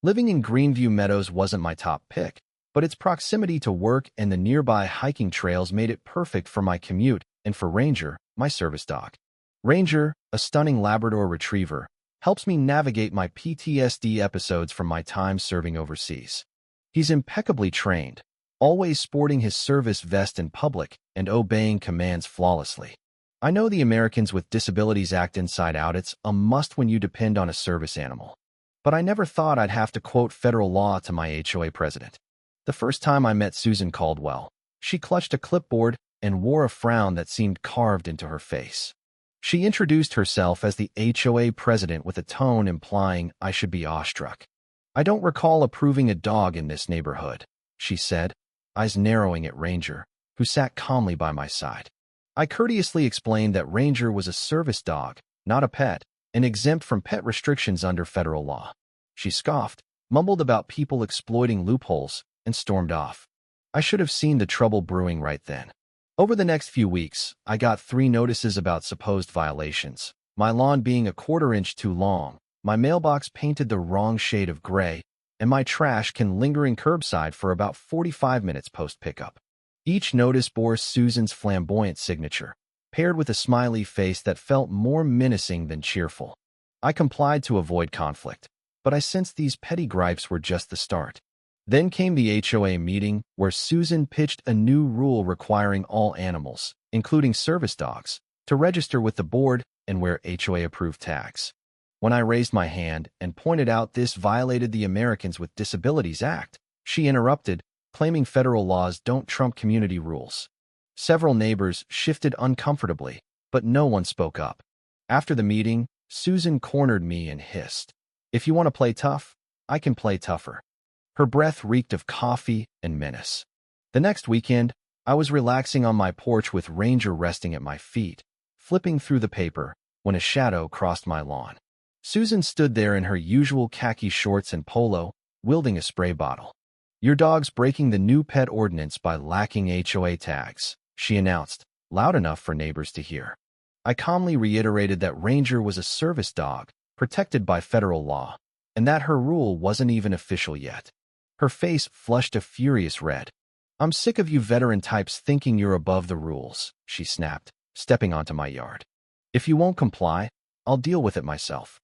Living in Greenview Meadows wasn't my top pick, but its proximity to work and the nearby hiking trails made it perfect for my commute and for Ranger, my service dog. Ranger, a stunning Labrador retriever, helps me navigate my PTSD episodes from my time serving overseas. He's impeccably trained, always sporting his service vest in public and obeying commands flawlessly. I know the Americans with Disabilities Act inside out. It's a must when you depend on a service animal. But I never thought I'd have to quote federal law to my HOA president. The first time I met Susan Caldwell, she clutched a clipboard and wore a frown that seemed carved into her face. She introduced herself as the HOA president with a tone implying I should be awestruck. "I don't recall approving a dog in this neighborhood," she said, eyes narrowing at Ranger, who sat calmly by my side. I courteously explained that Ranger was a service dog, not a pet, and exempt from pet restrictions under federal law. She scoffed, mumbled about people exploiting loopholes, and stormed off. I should have seen the trouble brewing right then. Over the next few weeks, I got 3 notices about supposed violations: my lawn being a quarter-inch too long, my mailbox painted the wrong shade of gray, and my trash can lingering curbside for about 45 minutes post-pickup. Each notice bore Susan's flamboyant signature, paired with a smiley face that felt more menacing than cheerful. I complied to avoid conflict, but I sensed these petty gripes were just the start. Then came the HOA meeting, where Susan pitched a new rule requiring all animals, including service dogs, to register with the board and wear HOA-approved tags. When I raised my hand and pointed out this violated the Americans with Disabilities Act, she interrupted, claiming federal laws don't trump community rules. Several neighbors shifted uncomfortably, but no one spoke up. After the meeting, Susan cornered me and hissed, "If you want to play tough, I can play tougher." Her breath reeked of coffee and menace. The next weekend, I was relaxing on my porch with Ranger resting at my feet, flipping through the paper, when a shadow crossed my lawn. Susan stood there in her usual khaki shorts and polo, wielding a spray bottle. "Your dog's breaking the new pet ordinance by lacking HOA tags," she announced, loud enough for neighbors to hear. I calmly reiterated that Ranger was a service dog, protected by federal law, and that her rule wasn't even official yet. Her face flushed a furious red. "I'm sick of you veteran types thinking you're above the rules," she snapped, stepping onto my yard. "If you won't comply, I'll deal with it myself."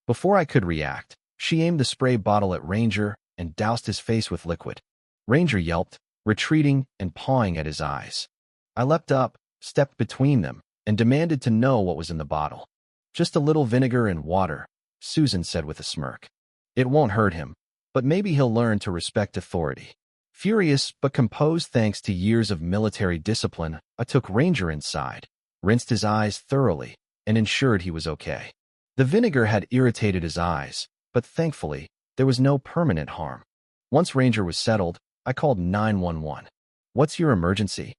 Before I could react, she aimed the spray bottle at Ranger and doused his face with liquid. Ranger yelped, retreating and pawing at his eyes. I leapt up, stepped between them, and demanded to know what was in the bottle. "Just a little vinegar and water," Susan said with a smirk. "It won't hurt him, but maybe he'll learn to respect authority." Furious but composed thanks to years of military discipline, I took Ranger inside, rinsed his eyes thoroughly, and ensured he was okay. The vinegar had irritated his eyes, but thankfully, there was no permanent harm. Once Ranger was settled, I called 911. "What's your emergency?"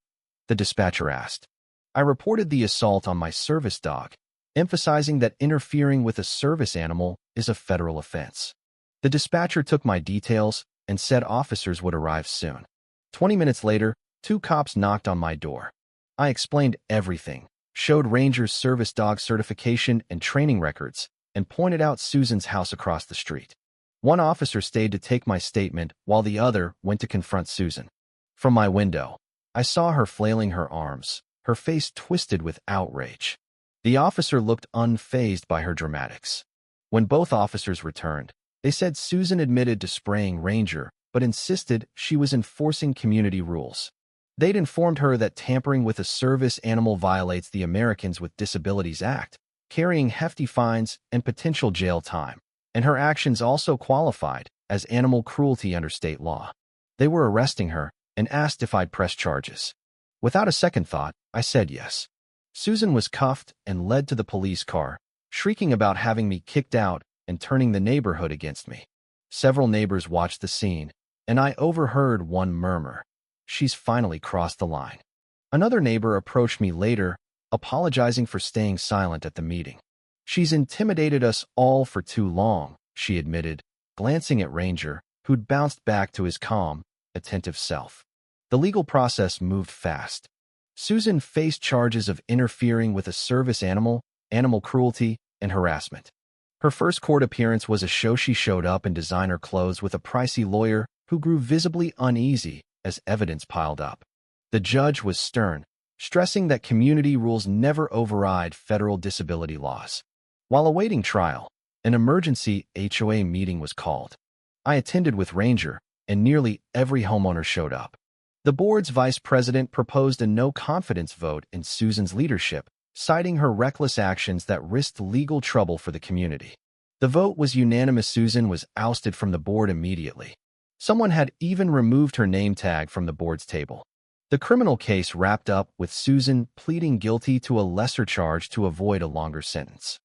the dispatcher asked. I reported the assault on my service dog, emphasizing that interfering with a service animal is a federal offense. The dispatcher took my details and said officers would arrive soon. 20 minutes later, 2 cops knocked on my door. I explained everything, showed Ranger's service dog certification and training records, and pointed out Susan's house across the street. One officer stayed to take my statement while the other went to confront Susan. From my window, I saw her flailing her arms, her face twisted with outrage. The officer looked unfazed by her dramatics. When both officers returned, they said Susan admitted to spraying Ranger, but insisted she was enforcing community rules. They'd informed her that tampering with a service animal violates the Americans with Disabilities Act, carrying hefty fines and potential jail time, and her actions also qualified as animal cruelty under state law. They were arresting her and asked if I'd press charges. Without a second thought, I said yes. Susan was cuffed and led to the police car, shrieking about having me kicked out and turning the neighborhood against me. Several neighbors watched the scene, and I overheard one murmur, "She's finally crossed the line." Another neighbor approached me later, apologizing for staying silent at the meeting. "She's intimidated us all for too long," she admitted, glancing at Ranger, who'd bounced back to his calm, attentive self. The legal process moved fast. Susan faced charges of interfering with a service animal, animal cruelty, and harassment. Her first court appearance was a show. She showed up in designer clothes with a pricey lawyer who grew visibly uneasy as evidence piled up. The judge was stern, stressing that community rules never override federal disability laws. While awaiting trial, an emergency HOA meeting was called. I attended with Ranger, and nearly every homeowner showed up. The board's vice president proposed a no-confidence vote in Susan's leadership, citing her reckless actions that risked legal trouble for the community. The vote was unanimous. Susan was ousted from the board immediately. Someone had even removed her name tag from the board's table. The criminal case wrapped up with Susan pleading guilty to a lesser charge to avoid a longer sentence.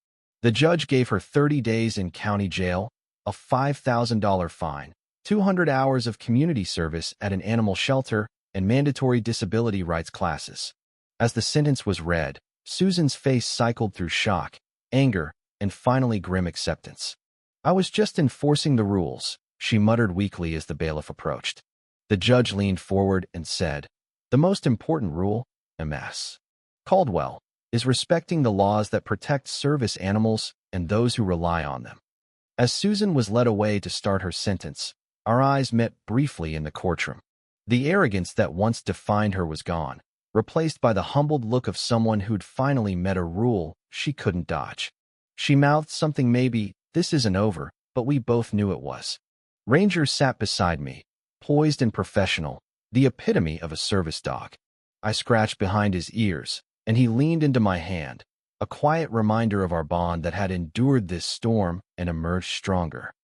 The judge gave her 30 days in county jail, a $5,000 fine, 200 hours of community service at an animal shelter, and mandatory disability rights classes. As the sentence was read, Susan's face cycled through shock, anger, and finally grim acceptance. "I was just enforcing the rules," she muttered weakly as the bailiff approached. The judge leaned forward and said, "The most important rule, Ms. Caldwell, is respecting the laws that protect service animals and those who rely on them." As Susan was led away to start her sentence, our eyes met briefly in the courtroom. The arrogance that once defined her was gone, replaced by the humbled look of someone who'd finally met a rule she couldn't dodge. She mouthed something, maybe, "This isn't over," but we both knew it was. Ranger sat beside me, poised and professional, the epitome of a service dog. I scratched behind his ears, and he leaned into my hand, a quiet reminder of our bond that had endured this storm and emerged stronger.